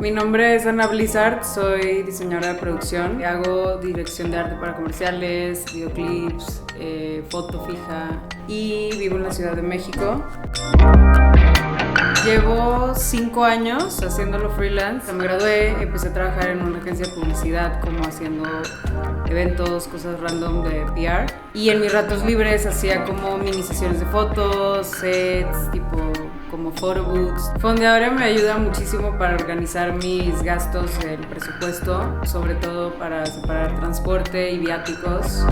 Mi nombre es Ana Blizzard, soy diseñadora de producción. Hago dirección de arte para comerciales, videoclips, foto fija y vivo en la Ciudad de México. Llevo 5 años haciéndolo freelance. Me gradué, empecé a trabajar en una agencia de publicidad como haciendo eventos, cosas random de PR. Y en mis ratos libres hacía como mini sesiones de fotos, sets, tipo como photo booths. Fondeadora me ayuda muchísimo para organizar mis gastos, el presupuesto, sobre todo para separar transporte y viáticos.